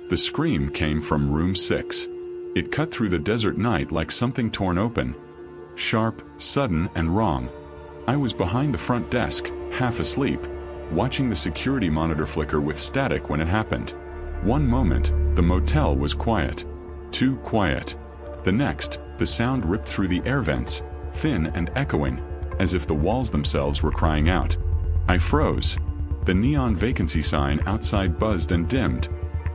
The scream came from room 6. It cut through the desert night like something torn open. Sharp, sudden, and wrong. I was behind the front desk, half asleep, watching the security monitor flicker with static when it happened. One moment, the motel was quiet. Too quiet. The next, the sound ripped through the air vents, thin and echoing, as if the walls themselves were crying out. I froze. The neon vacancy sign outside buzzed and dimmed,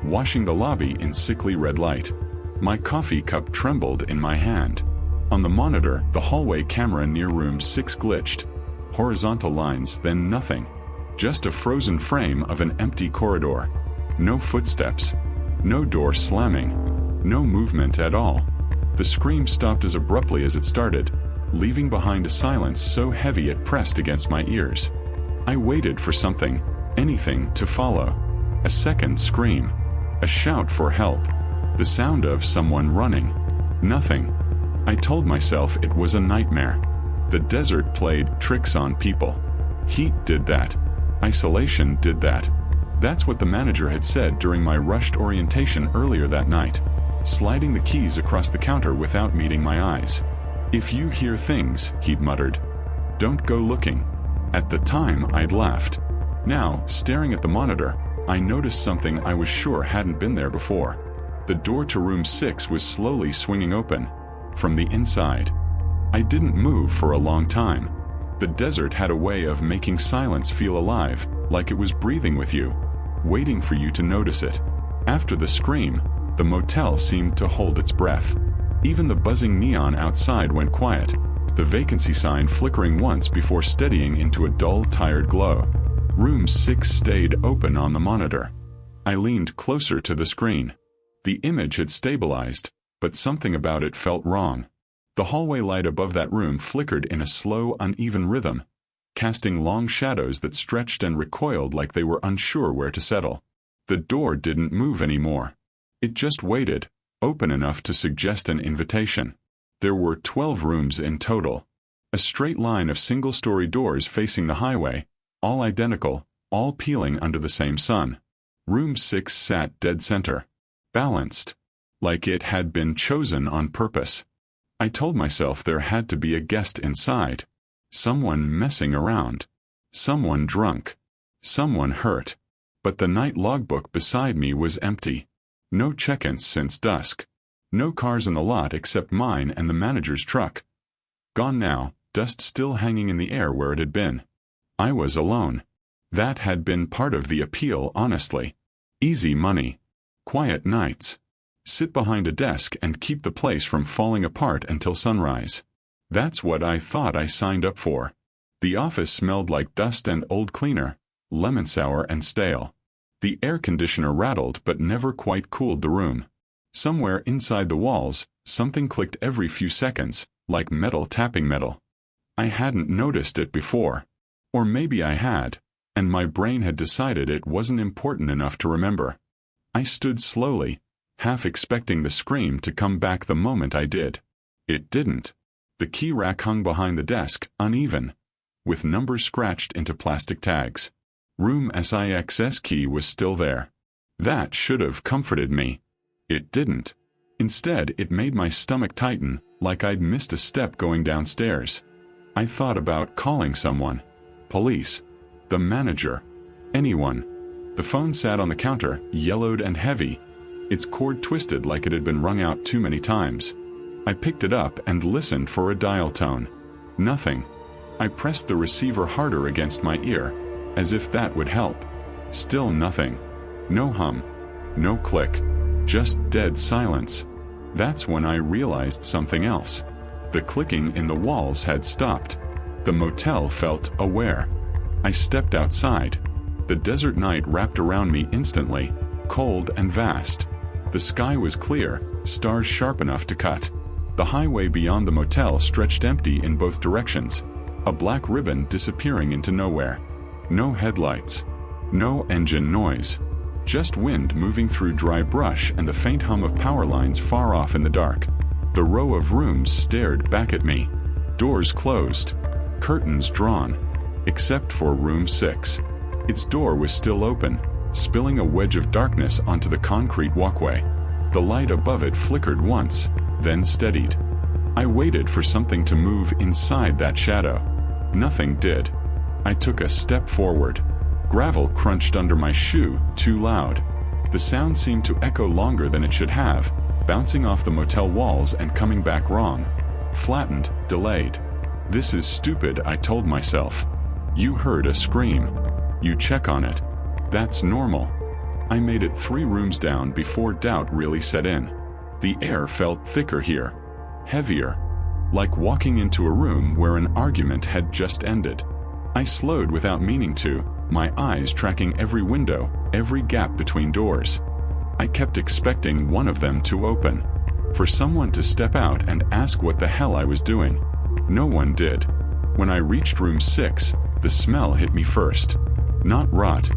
washing the lobby in sickly red light. My coffee cup trembled in my hand. On the monitor, the hallway camera near room 6 glitched. Horizontal lines, then nothing. Just a frozen frame of an empty corridor. No footsteps. No door slamming. No movement at all. The scream stopped as abruptly as it started, leaving behind a silence so heavy it pressed against my ears. I waited for something, anything, to follow. A second scream. A shout for help. The sound of someone running. Nothing. I told myself it was a nightmare. The desert played tricks on people. Heat did that. Isolation did that. That's what the manager had said during my rushed orientation earlier that night, sliding the keys across the counter without meeting my eyes. "If you hear things," he'd muttered, "don't go looking." At the time, I'd laughed. Now, staring at the monitor, I noticed something I was sure hadn't been there before. The door to room 6 was slowly swinging open, from the inside. I didn't move for a long time. The desert had a way of making silence feel alive, like it was breathing with you, waiting for you to notice it. After the scream, the motel seemed to hold its breath. Even the buzzing neon outside went quiet, the vacancy sign flickering once before steadying into a dull, tired glow. Room 6 stayed open on the monitor. I leaned closer to the screen. The image had stabilized, but something about it felt wrong. The hallway light above that room flickered in a slow, uneven rhythm, casting long shadows that stretched and recoiled like they were unsure where to settle. The door didn't move anymore. It just waited, open enough to suggest an invitation. There were 12 rooms in total. A straight line of single-story doors facing the highway, all identical, all peeling under the same sun. Room 6 sat dead center, balanced, like it had been chosen on purpose. I told myself there had to be a guest inside. Someone messing around. Someone drunk. Someone hurt. But the night logbook beside me was empty. No check-ins since dusk. No cars in the lot except mine and the manager's truck. Gone now, dust still hanging in the air where it had been. I was alone. That had been part of the appeal, honestly. Easy money. Quiet nights. Sit behind a desk and keep the place from falling apart until sunrise. That's what I thought I signed up for. The office smelled like dust and old cleaner, lemon sour and stale. The air conditioner rattled but never quite cooled the room. Somewhere inside the walls, something clicked every few seconds, like metal tapping metal. I hadn't noticed it before. Or maybe I had, and my brain had decided it wasn't important enough to remember. I stood slowly, half expecting the scream to come back the moment I did. It didn't. The key rack hung behind the desk, uneven, with numbers scratched into plastic tags. Room 6's key was still there. That should have comforted me. It didn't. Instead, it made my stomach tighten, like I'd missed a step going downstairs. I thought about calling someone. Police. The manager. Anyone. The phone sat on the counter, yellowed and heavy, its cord twisted like it had been wrung out too many times. I picked it up and listened for a dial tone. Nothing. I pressed the receiver harder against my ear, as if that would help. Still nothing. No hum. No click. Just dead silence. That's when I realized something else. The clicking in the walls had stopped. The motel felt aware. I stepped outside. The desert night wrapped around me instantly, cold and vast. The sky was clear, stars sharp enough to cut. The highway beyond the motel stretched empty in both directions, a black ribbon disappearing into nowhere. No headlights. No engine noise. Just wind moving through dry brush and the faint hum of power lines far off in the dark. The row of rooms stared back at me. Doors closed. Curtains drawn. Except for room 6. Its door was still open, spilling a wedge of darkness onto the concrete walkway. The light above it flickered once, then steadied. I waited for something to move inside that shadow. Nothing did. I took a step forward. Gravel crunched under my shoe, too loud. The sound seemed to echo longer than it should have, bouncing off the motel walls and coming back wrong. Flattened, delayed. This is stupid, I told myself. You heard a scream. You check on it. That's normal. I made it 3 rooms down before doubt really set in. The air felt thicker here. Heavier. Like walking into a room where an argument had just ended. I slowed without meaning to, my eyes tracking every window, every gap between doors. I kept expecting one of them to open. For someone to step out and ask what the hell I was doing. No one did. When I reached room 6, the smell hit me first. Not rot.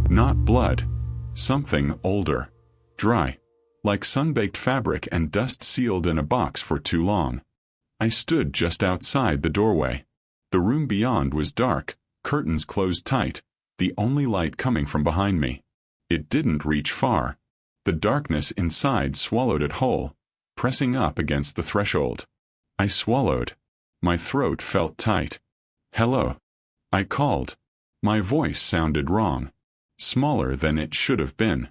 Not blood. Something older. Dry. Like sun-baked fabric and dust sealed in a box for too long. I stood just outside the doorway. The room beyond was dark, curtains closed tight, the only light coming from behind me. It didn't reach far. The darkness inside swallowed it whole, pressing up against the threshold. I swallowed. My throat felt tight. Hello. I called. My voice sounded wrong. Smaller than it should have been.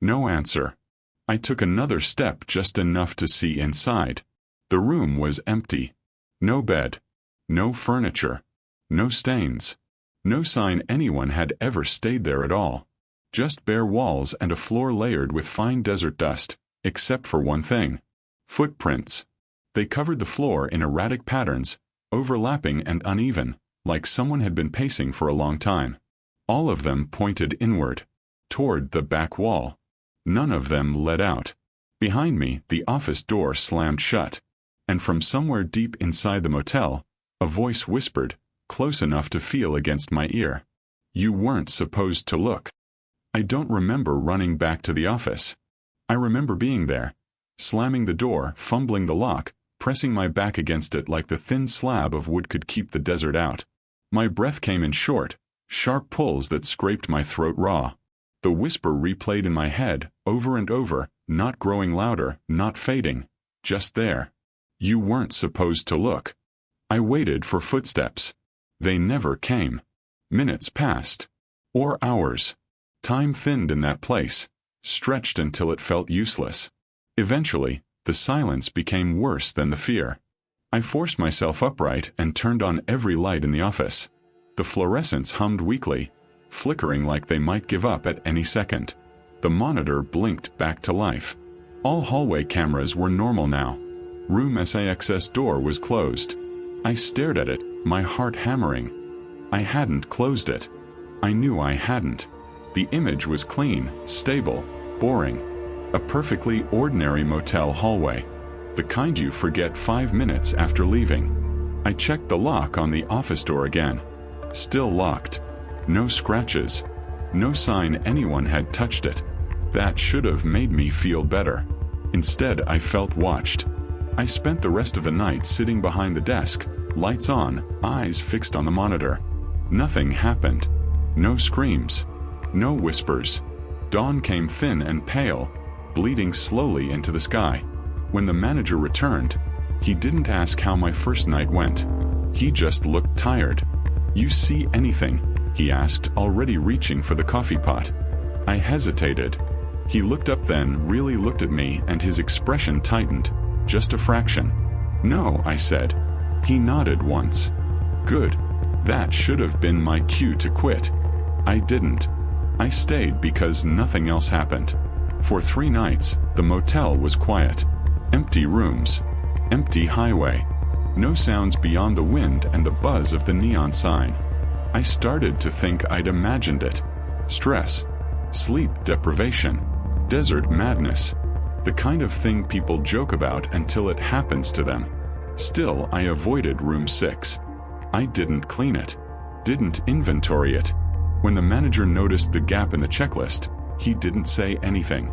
No answer. I took another step, just enough to see inside. The room was empty. No bed. No furniture. No stains. No sign anyone had ever stayed there at all. Just bare walls and a floor layered with fine desert dust, except for one thing. Footprints. They covered the floor in erratic patterns, overlapping and uneven, like someone had been pacing for a long time. All of them pointed inward, toward the back wall. None of them led out. Behind me, the office door slammed shut, and from somewhere deep inside the motel, a voice whispered, close enough to feel against my ear. You weren't supposed to look. I don't remember running back to the office. I remember being there, slamming the door, fumbling the lock, pressing my back against it like the thin slab of wood could keep the desert out. My breath came in short, sharp pulls that scraped my throat raw. The whisper replayed in my head, over and over, not growing louder, not fading, just there. You weren't supposed to look. I waited for footsteps. They never came. Minutes passed. Or hours. Time thinned in that place, stretched until it felt useless. Eventually, the silence became worse than the fear. I forced myself upright and turned on every light in the office. The fluorescents hummed weakly, flickering like they might give up at any second. The monitor blinked back to life. All hallway cameras were normal now. Room SAX's door was closed. I stared at it, my heart hammering. I hadn't closed it. I knew I hadn't. The image was clean, stable, boring. A perfectly ordinary motel hallway. The kind you forget 5 minutes after leaving. I checked the lock on the office door again. Still locked. No scratches. No sign anyone had touched it. That should have made me feel better. Instead, I felt watched. I spent the rest of the night sitting behind the desk, lights on, eyes fixed on the monitor. Nothing happened. No screams. No whispers. Dawn came thin and pale, bleeding slowly into the sky. When the manager returned, he didn't ask how my first night went. He just looked tired. You see anything? He asked, already reaching for the coffee pot. I hesitated. He looked up, then really looked at me, and his expression tightened, just a fraction. No, I said. He nodded once. Good. That should have been my cue to quit. I didn't. I stayed because nothing else happened. For 3 nights, the motel was quiet. Empty rooms. Empty highway. No sounds beyond the wind and the buzz of the neon sign. I started to think I'd imagined it. Stress. Sleep deprivation. Desert madness. The kind of thing people joke about until it happens to them. Still, I avoided room 6. I didn't clean it. Didn't inventory it. When the manager noticed the gap in the checklist, he didn't say anything.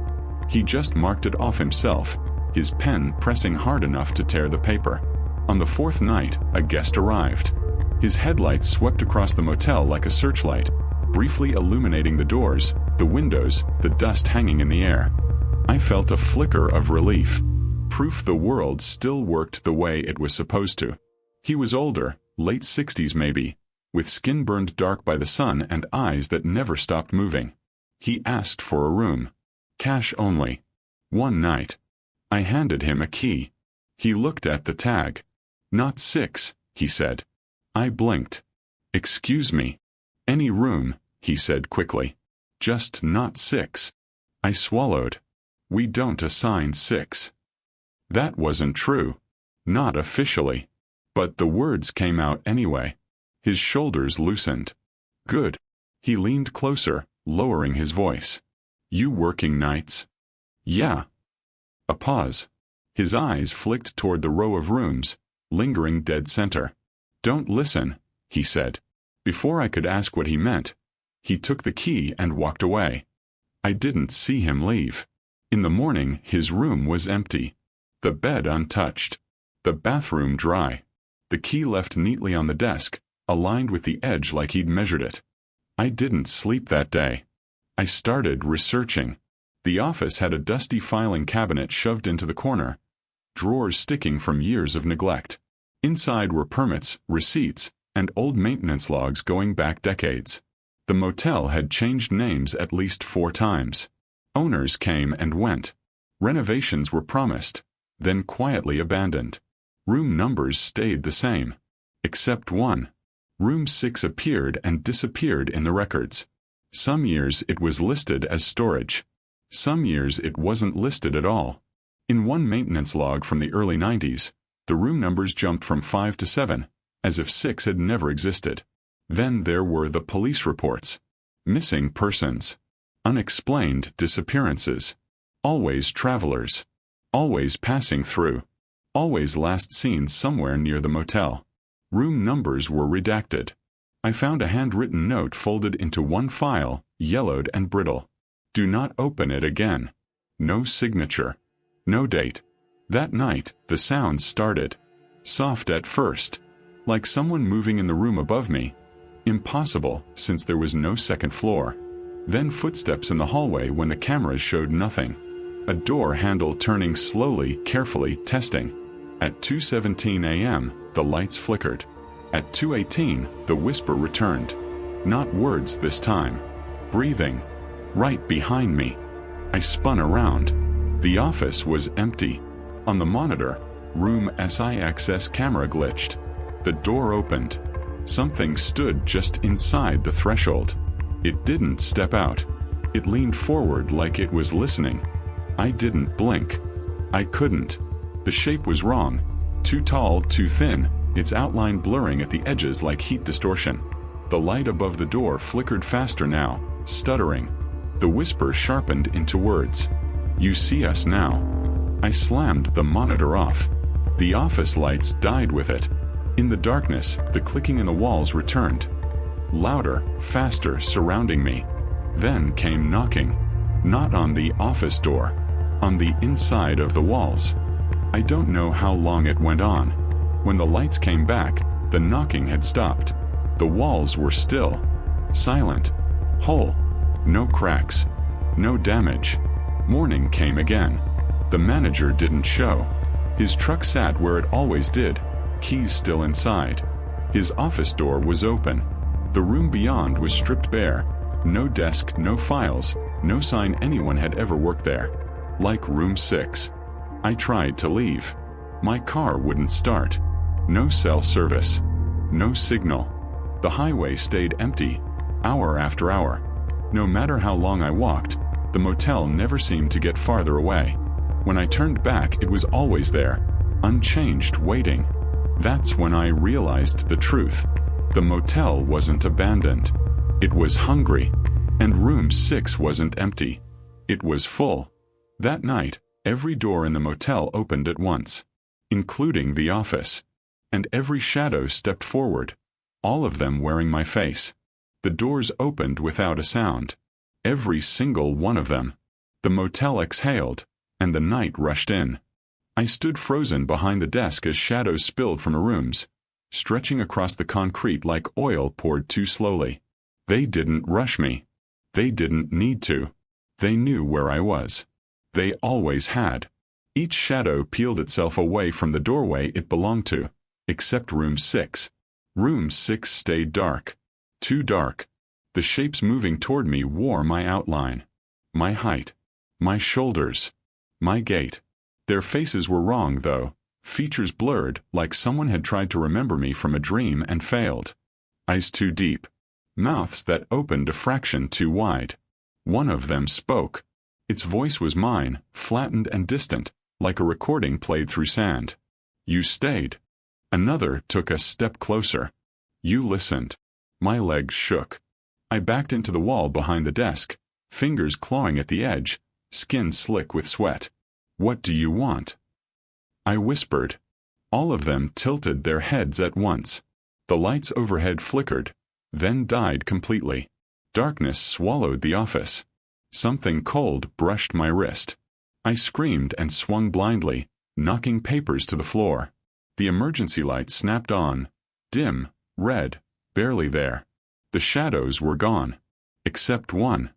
He just marked it off himself, his pen pressing hard enough to tear the paper. On the 4th night, a guest arrived. His headlights swept across the motel like a searchlight, briefly illuminating the doors, The windows, the dust hanging in the air. I felt a flicker of relief. Proof the world still worked the way it was supposed to. He was older, late 60s maybe, with skin burned dark by the sun and eyes that never stopped moving. He asked for a room. Cash only. One night. I handed him a key. He looked at the tag. Not 6, he said. I blinked. Excuse me. Any room, he said quickly. Just not 6. I swallowed. We don't assign 6. That wasn't true. Not officially. But the words came out anyway. His shoulders loosened. Good. He leaned closer, lowering his voice. You working nights? Yeah. A pause. His eyes flicked toward the row of rooms, lingering dead center. Don't listen, he said. Before I could ask what he meant, he took the key and walked away. I didn't see him leave. In the morning, his room was empty. The bed untouched. The bathroom dry. The key left neatly on the desk, aligned with the edge like he'd measured it. I didn't sleep that day. I started researching. The office had a dusty filing cabinet shoved into the corner, drawers sticking from years of neglect. Inside were permits, receipts, and old maintenance logs going back decades. The motel had changed names at least 4 times. Owners came and went. Renovations were promised, then quietly abandoned. Room numbers stayed the same. Except one. Room 6 appeared and disappeared in the records. Some years it was listed as storage. Some years it wasn't listed at all. In one maintenance log from the early 90s, the room numbers jumped from 5 to 7, as if 6 had never existed. Then there were the police reports. Missing persons. Unexplained disappearances. Always travelers. Always passing through. Always last seen somewhere near the motel. Room numbers were redacted. I found a handwritten note folded into one file, yellowed and brittle. Do not open it again. No signature. No date. That night, the sounds started. Soft at first. Like someone moving in the room above me. Impossible, since there was no second floor. Then footsteps in the hallway when the cameras showed nothing. A door handle turning slowly, carefully, testing. At 2:17 a.m., the lights flickered. At 2:18, the whisper returned. Not words this time. Breathing. Right behind me. I spun around. The office was empty. On the monitor, room SIX's camera glitched. The door opened. Something stood just inside the threshold. It didn't step out. It leaned forward like it was listening. I didn't blink. I couldn't. The shape was wrong. Too tall, too thin, its outline blurring at the edges like heat distortion. The light above the door flickered faster now, stuttering. The whisper sharpened into words. You see us now. I slammed the monitor off. The office lights died with it. In the darkness, the clicking in the walls returned. Louder, faster, surrounding me. Then came knocking. Not on the office door. On the inside of the walls. I don't know how long it went on. When the lights came back, the knocking had stopped. The walls were still. Silent. Whole. No cracks. No damage. Morning came again. The manager didn't show. His truck sat where it always did, keys still inside. His office door was open. The room beyond was stripped bare. No desk, no files, no sign anyone had ever worked there. Like room 6. I tried to leave. My car wouldn't start. No cell service. No signal. The highway stayed empty, hour after hour. No matter how long I walked, the motel never seemed to get farther away. When I turned back, it was always there, unchanged, waiting. That's when I realized the truth. The motel wasn't abandoned. It was hungry. And room 6 wasn't empty. It was full. That night, every door in the motel opened at once, including the office. And every shadow stepped forward, all of them wearing my face. The doors opened without a sound. Every single one of them. The motel exhaled, and the night rushed in. I stood frozen behind the desk as shadows spilled from the rooms, stretching across the concrete like oil poured too slowly. They didn't rush me. They didn't need to. They knew where I was. They always had. Each shadow peeled itself away from the doorway it belonged to, except room 6. Room 6 stayed dark. Too dark. The shapes moving toward me wore my outline. My height. My shoulders. My gait. Their faces were wrong, though. Features blurred, like someone had tried to remember me from a dream and failed. Eyes too deep. Mouths that opened a fraction too wide. One of them spoke. Its voice was mine, flattened and distant, like a recording played through sand. You stayed. Another took a step closer. You listened. My legs shook. I backed into the wall behind the desk, fingers clawing at the edge, skin slick with sweat. What do you want? I whispered. All of them tilted their heads at once. The lights overhead flickered, then died completely. Darkness swallowed the office. Something cold brushed my wrist. I screamed and swung blindly, knocking papers to the floor. The emergency light snapped on, dim, red, barely there. The shadows were gone. Except one.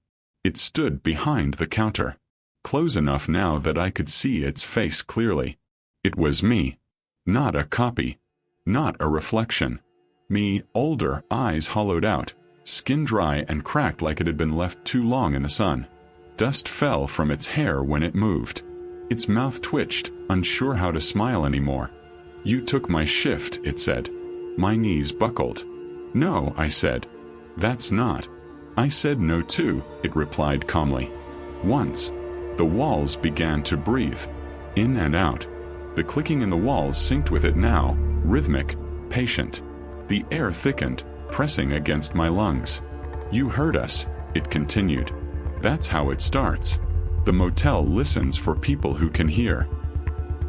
It stood behind the counter. Close enough now that I could see its face clearly. It was me. Not a copy. Not a reflection. Me, older, eyes hollowed out, skin dry and cracked like it had been left too long in the sun. Dust fell from its hair when it moved. Its mouth twitched, unsure how to smile anymore. You took my shift, it said. My knees buckled. No, I said. That's not. I said no too, it replied calmly. Once. The walls began to breathe. In and out. The clicking in the walls synced with it now, rhythmic, patient. The air thickened, pressing against my lungs. You heard us, it continued. That's how it starts. The motel listens for people who can hear.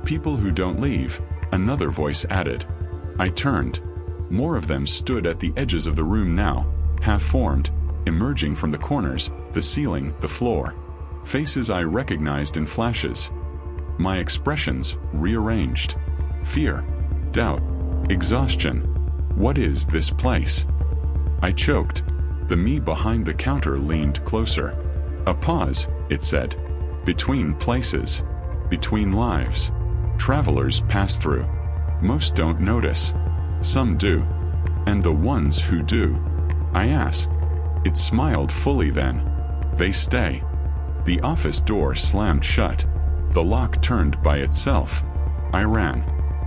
People who don't leave, another voice added. I turned. More of them stood at the edges of the room now, half-formed, emerging from the corners, the ceiling, the floor. Faces I recognized in flashes. My expressions rearranged. Fear, doubt, exhaustion. What is this place? I choked. The me behind the counter leaned closer. A pause, it said. Between places. Between lives. Travelers pass through. Most don't notice. Some do. And the ones who do. I asked. It smiled fully then. They stay. The office door slammed shut. The lock turned by itself. I ran.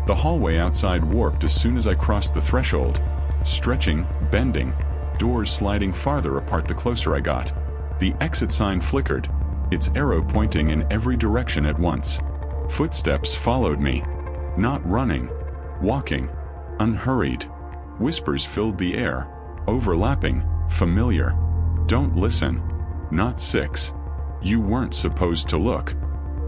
The hallway outside warped as soon as I crossed the threshold. Stretching, bending, doors sliding farther apart the closer I got. The exit sign flickered, its arrow pointing in every direction at once. Footsteps followed me. Not running. Walking. Unhurried. Whispers filled the air. Overlapping. Familiar. Don't listen. Not 6. You weren't supposed to look.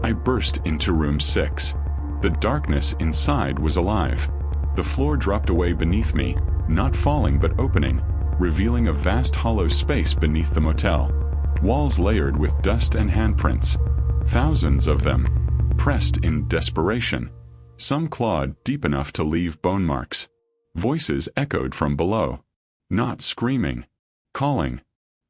I burst into room 6. The darkness inside was alive. The floor dropped away beneath me, not falling but opening, revealing a vast hollow space beneath the motel. Walls layered with dust and handprints. Thousands of them. Pressed in desperation. Some clawed deep enough to leave bone marks. Voices echoed from below. Not screaming. Calling.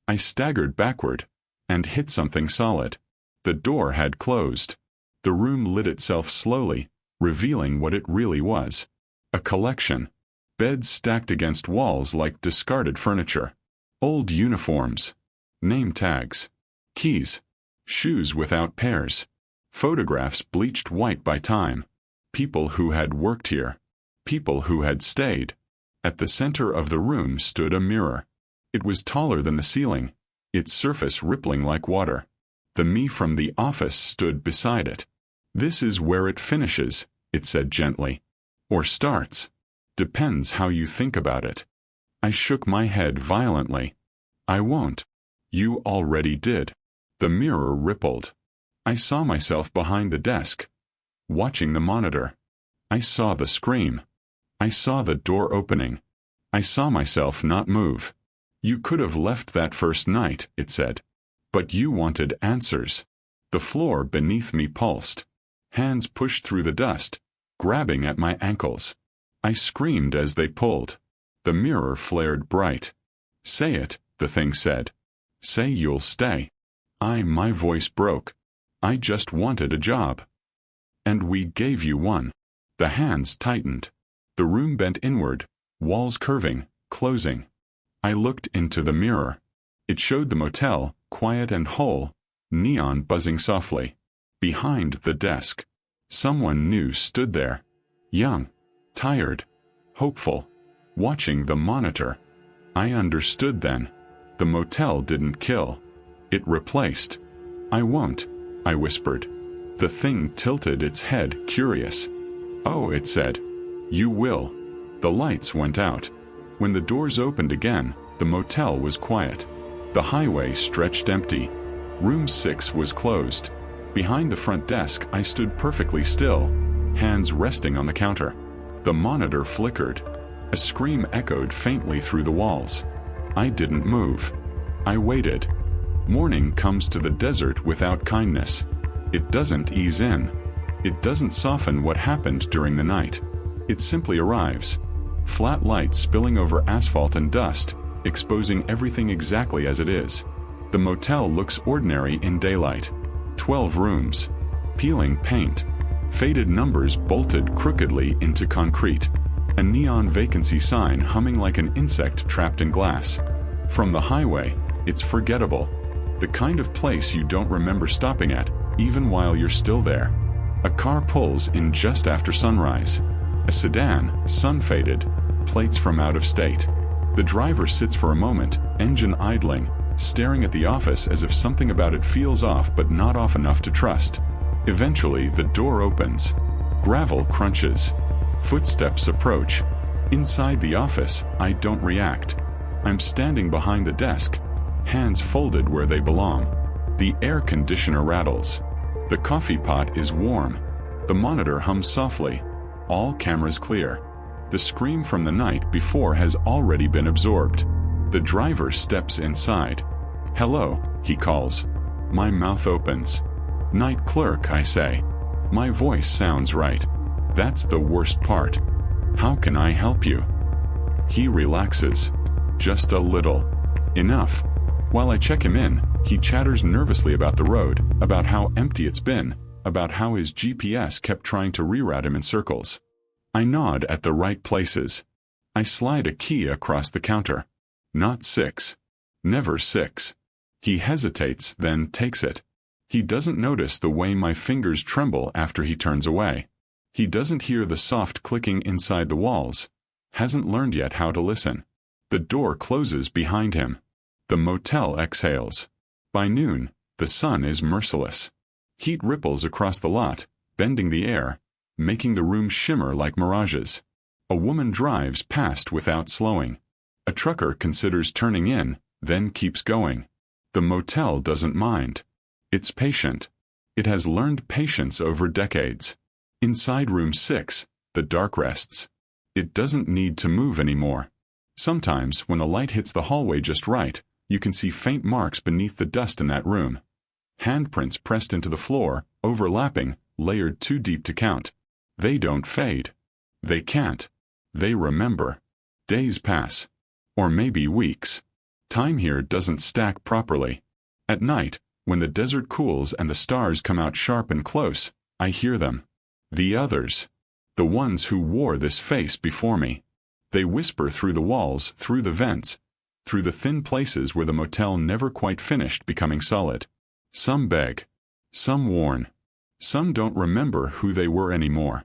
I staggered backward. And hit something solid. The door had closed. The room lit itself slowly, revealing what it really was. A collection. Beds stacked against walls like discarded furniture. Old uniforms. Name tags. Keys. Shoes without pairs. Photographs bleached white by time. People who had worked here. People who had stayed. At the center of the room stood a mirror. It was taller than the ceiling, its surface rippling like water. The me from the office stood beside it. This is where it finishes, it said gently. Or starts. Depends how you think about it. I shook my head violently. I won't. You already did. The mirror rippled. I saw myself behind the desk. Watching the monitor. I saw the scream. I saw the door opening. I saw myself not move. You could have left that first night, it said. But you wanted answers. The floor beneath me pulsed. Hands pushed through the dust, grabbing at my ankles. I screamed as they pulled. The mirror flared bright. Say it, the thing said. Say you'll stay. My voice broke. I just wanted a job. And we gave you one. The hands tightened. The room bent inward, walls curving, closing. I looked into the mirror. It showed the motel, quiet and whole, neon buzzing softly. Behind the desk, someone new stood there. Young, tired, hopeful, watching the monitor. I understood then. The motel didn't kill. It replaced. I won't, I whispered. The thing tilted its head, curious. Oh, it said. You will. The lights went out. When the doors opened again, the motel was quiet. The highway stretched empty. Room 6 was closed. Behind the front desk, I stood perfectly still, hands resting on the counter. The monitor flickered. A scream echoed faintly through the walls. I didn't move. I waited. Morning comes to the desert without kindness. It doesn't ease in. It doesn't soften what happened during the night. It simply arrives. Flat lights spilling over asphalt and dust, exposing everything exactly as it is. The motel looks ordinary in daylight. 12 rooms. Peeling paint. Faded numbers bolted crookedly into concrete. A neon vacancy sign humming like an insect trapped in glass. From the highway, it's forgettable. The kind of place you don't remember stopping at, even while you're still there. A car pulls in just after sunrise. A sedan, sun-faded, plates from out of state. The driver sits for a moment, engine idling, staring at the office as if something about it feels off but not off enough to trust. Eventually, the door opens. Gravel crunches. Footsteps approach. Inside the office, I don't react. I'm standing behind the desk, hands folded where they belong. The air conditioner rattles. The coffee pot is warm. The monitor hums softly. All cameras clear. The scream from the night before has already been absorbed. The driver steps inside. Hello, he calls. My mouth opens. Night clerk, I say. My voice sounds right. That's the worst part. How can I help you? He relaxes. Just a little. Enough. While I check him in, he chatters nervously about the road, about how empty it's been, about how his GPS kept trying to reroute him in circles. I nod at the right places. I slide a key across the counter. Not 6. Never 6. He hesitates, then takes it. He doesn't notice the way my fingers tremble after he turns away. He doesn't hear the soft clicking inside the walls. Hasn't learned yet how to listen. The door closes behind him. The motel exhales. By noon, the sun is merciless. Heat ripples across the lot, bending the air, making the room shimmer like mirages. A woman drives past without slowing. A trucker considers turning in, then keeps going. The motel doesn't mind. It's patient. It has learned patience over decades. Inside room 6, the dark rests. It doesn't need to move anymore. Sometimes, when the light hits the hallway just right, you can see faint marks beneath the dust in that room. Handprints pressed into the floor, overlapping, layered too deep to count. They don't fade. They can't. They remember. Days pass. Or maybe weeks. Time here doesn't stack properly. At night, when the desert cools and the stars come out sharp and close, I hear them. The others. The ones who wore this face before me. They whisper through the walls, through the vents, through the thin places where the motel never quite finished becoming solid. Some beg. Some warn. Some don't remember who they were anymore.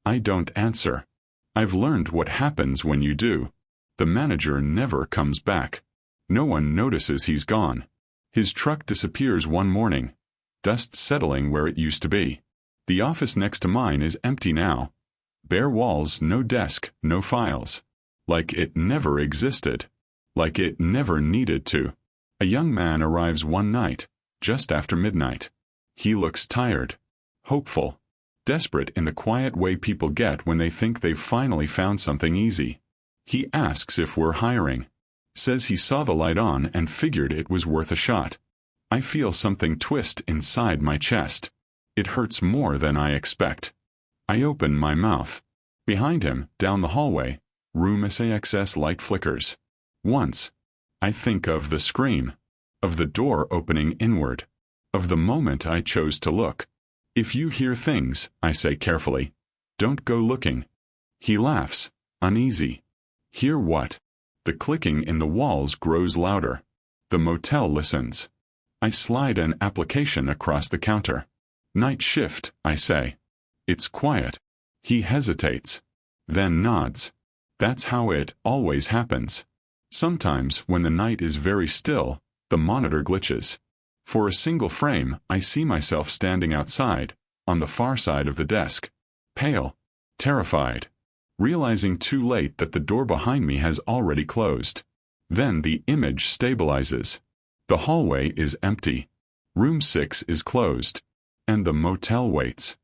I don't answer. I've learned what happens when you do. The manager never comes back. No one notices he's gone. His truck disappears one morning. Dust settling where it used to be. The office next to mine is empty now. Bare walls, no desk, no files. Like it never existed. Like it never needed to. A young man arrives one night, just after midnight. He looks tired. Hopeful. Desperate in the quiet way people get when they think they've finally found something easy. He asks if we're hiring. Says he saw the light on and figured it was worth a shot. I feel something twist inside my chest. It hurts more than I expect. I open my mouth. Behind him, down the hallway, room 6 light flickers. Once. I think of the scream. of the door opening inward, of the moment I chose to look. If you hear things, I say carefully, don't go looking. He laughs, uneasy. Hear what? The clicking in the walls grows louder. The motel listens. I slide an application across the counter. Night shift, I say. It's quiet. He hesitates, then nods. That's how it always happens. Sometimes, when the night is very still, the monitor glitches. For a single frame, I see myself standing outside, on the far side of the desk, pale, terrified, realizing too late that the door behind me has already closed. Then the image stabilizes. The hallway is empty. Room 6 is closed. And the motel waits.